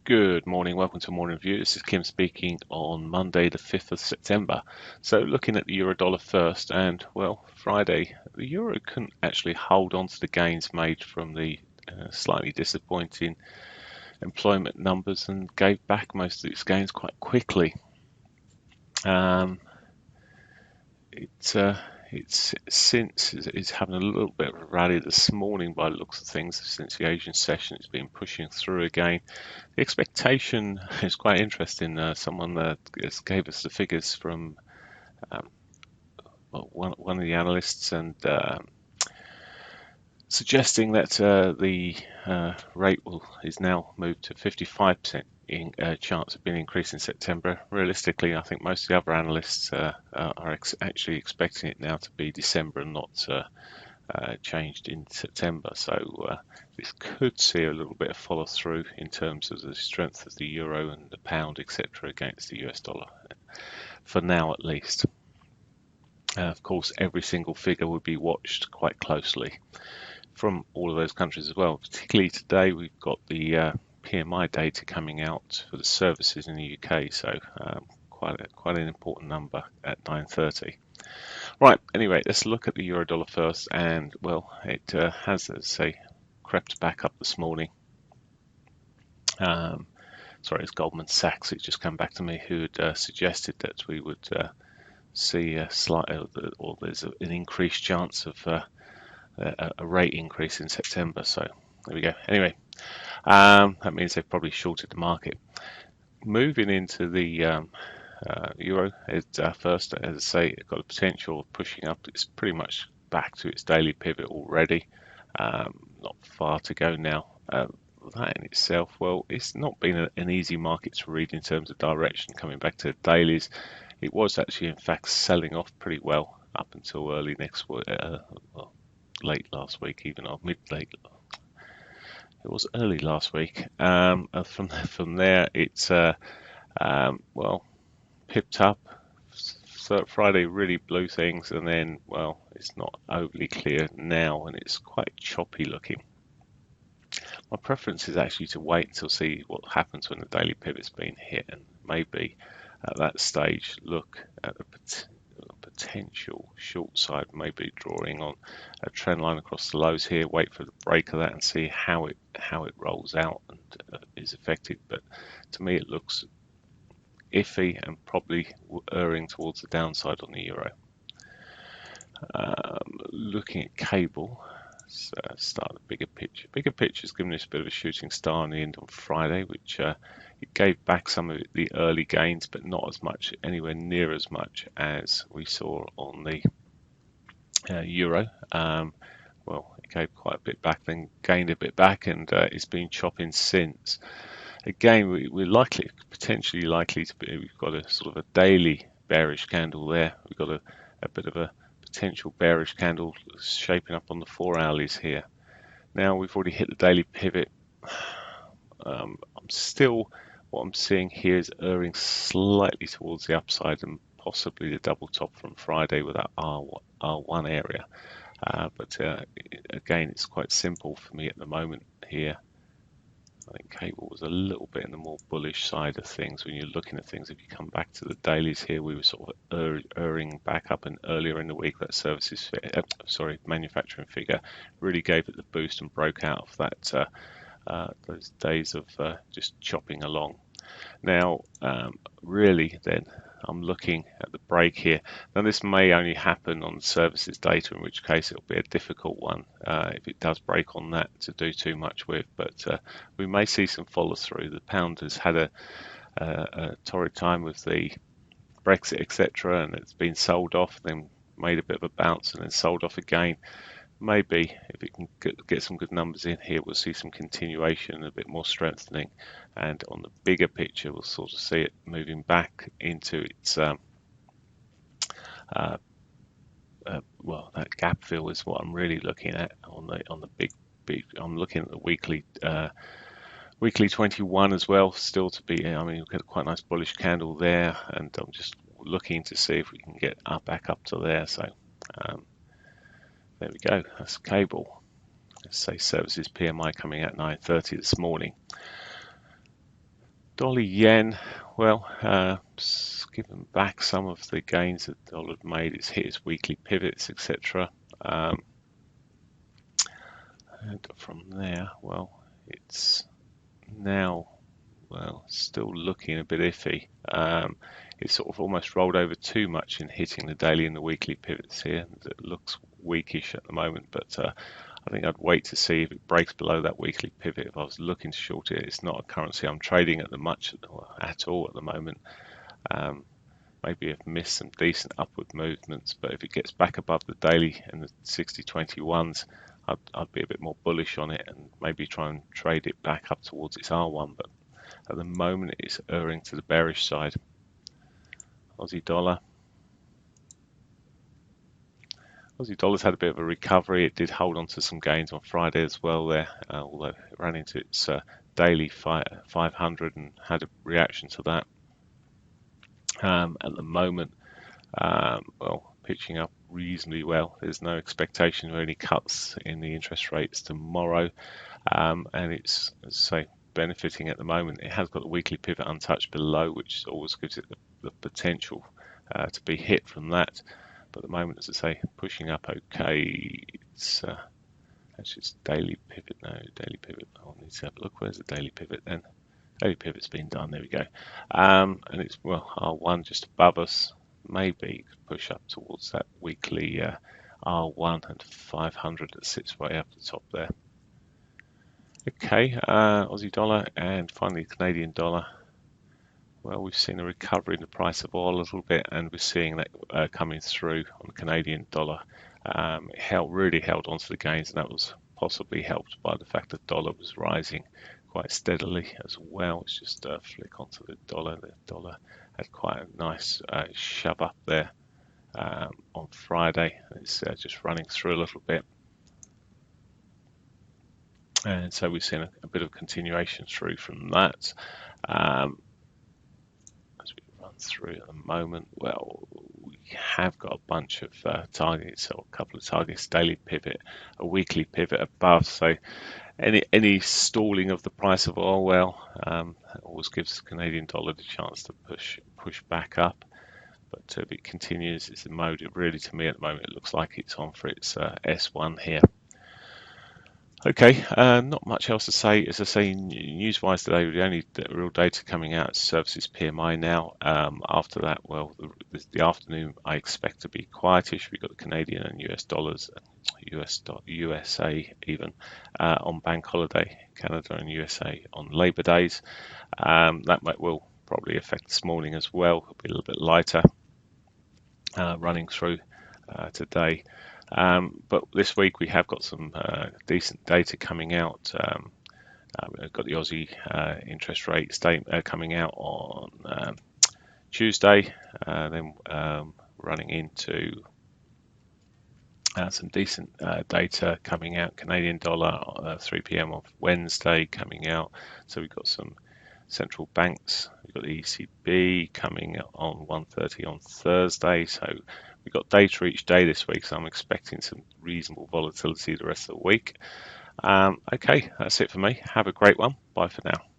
Good morning, welcome to Morning Review. This is Kim speaking on Monday, the 5th of September. So, looking at the euro dollar first, and well, Friday, the euro couldn't actually hold on to the gains made from the slightly disappointing employment numbers and gave back most of its gains quite quickly. Um, it, it's having a little bit of a rally this morning by the looks of things. Since the Asian session, it's been pushing through again. The expectation is quite interesting. Someone gave us the figures from um, one of the analysts, and suggesting that the rate is now moved to 55% chance of being increased in September. Realistically, I think most of the other analysts are actually expecting it now to be December and not changed in September. So this could see a little bit of follow through in terms of the strength of the euro and the pound, etc., against the US dollar, for now at least. Of course, every single figure would be watched quite closely from all of those countries as well. Particularly today, we've got the PMI data coming out for the services in the UK, so quite an important number at 9:30. Right, anyway, let's look at the euro dollar first, and well, it has, let's say, crept back up this morning. Sorry, it's Goldman Sachs. It's just come back to me who had suggested that we would see a slight, or there's an increased chance of a rate increase in September. So there we go. Anyway, that means they've probably shorted the market. Moving into the euro, first, as I say, it got a potential of pushing up. It's pretty much back to its daily pivot already. Not far to go now. That in itself, well, it's not been an easy market to read in terms of direction. Coming back to the dailies, it was actually, in fact, selling off pretty well up until early next week, well, late last week, even, or mid-late. It was early last week. From there, it's well, pipped up. So Friday really blew things, and then, well, it's not overly clear now, and it's quite choppy looking. My preference is actually to wait until see what happens when the daily pivot's been hit, and maybe at that stage look at the potential short side, maybe drawing on a trend line across the lows here, wait for the break of that and see how it rolls out and is affected. But to me, it looks iffy and probably erring towards the downside on the euro. Looking at cable, so start the bigger picture. Bigger picture has given us a bit of a shooting star in the end on Friday, which it gave back some of the early gains, but not as much, anywhere near as much as we saw on the euro. Well, it gave quite a bit back, then gained a bit back, and it's been chopping since. Again, we're potentially likely to be. We've got a sort of a daily bearish candle there. We've got a bit of a potential bearish candle shaping up on the 4-hourlies here. Now we've already hit the daily pivot. What I'm seeing here is erring slightly towards the upside and possibly the double top from Friday with that R1 area. But again, it's quite simple for me at the moment here. I think cable was a little bit in the more bullish side of things when you're looking at things. If you come back to the dailies here, we were sort of erring back up, and earlier in the week that manufacturing figure really gave it the boost and broke out of that those days of just chopping along. Now, really, then I'm looking at the break here. Now, this may only happen on services data, in which case it'll be a difficult one if it does break on that to do too much with. But we may see some follow through. The pound has had a torrid time with the Brexit, etc., and it's been sold off, then made a bit of a bounce, and then sold off again. Maybe if it can get some good numbers in here, we'll see some continuation and a bit more strengthening. And on the bigger picture, we'll sort of see it moving back into its well, that gap fill is what I'm really looking at on the big. I'm looking at the weekly 21 as well, still to be. I mean, we've got a quite nice bullish candle there, and I'm just looking to see if we can get back up to there. So. There we go, that's cable. Let's say Services PMI coming at 9:30 this morning. Dollar yen, well, given back some of the gains that the dollar had made, it's hit its weekly pivots, etc. And from there, well, it's now, well, still looking a bit iffy. It's sort of almost rolled over too much in hitting the daily and the weekly pivots here. It looks weakish at the moment, but I think I'd wait to see if it breaks below that weekly pivot. If I was looking to short it, it's not a currency I'm trading at all at the moment. Maybe I've missed some decent upward movements, but if it gets back above the daily and the 60-21s, I'd be a bit more bullish on it and maybe try and trade it back up towards its R1. But at the moment, it's erring to the bearish side. Aussie dollar. Aussie dollar's had a bit of a recovery. It did hold on to some gains on Friday as well there, although it ran into its daily 500 and had a reaction to that. At the moment, well, pitching up reasonably well. There's no expectation of any cuts in the interest rates tomorrow, and it's, as I say, benefiting at the moment. It has got the weekly pivot untouched below, which always gives it the potential to be hit from that. But at the moment, as I say, pushing up okay. It's actually it's daily pivot. No, daily pivot. I'll need to have a look. Where's the daily pivot then? Daily pivot's been done. There we go. And it's, well, R1 just above us. Maybe push up towards that weekly R1 and 500 that sits way up the top there. Okay, Aussie dollar and finally Canadian dollar. Well, we've seen a recovery in the price of oil a little bit, and we're seeing that coming through on the Canadian dollar. It really held on to the gains, and that was possibly helped by the fact that the dollar was rising quite steadily as well. Let's just flick onto the dollar. The dollar had quite a nice shove up there on Friday. It's just running through a little bit. And so we've seen a bit of continuation through from that. As we run through at the moment, well, we have got a bunch of targets, or a couple of targets, daily pivot, a weekly pivot above. So any stalling of the price of oil, well, always gives the Canadian dollar the chance to push back up. But if it continues, it's in mode. Really, to me at the moment, it looks like it's on for its S1 here. Okay, not much else to say. As I say, news-wise today, the only real data coming out is Services PMI now. After that, well, the afternoon I expect to be quietish. We've got the Canadian and US dollars, USA even, on bank holiday, Canada and USA on Labour Days. That will probably affect this morning as well. It'll be a little bit lighter running through today. But this week we have got some decent data coming out. We've got the Aussie interest rate statement coming out on Tuesday, then running into some decent data coming out. Canadian dollar 3 p.m. on Wednesday coming out. So we've got some central banks. We've got the ECB coming on 1:30 on Thursday. So we've got data each day this week, so I'm expecting some reasonable volatility the rest of the week. Okay, that's it for me. Have a great one. Bye for now.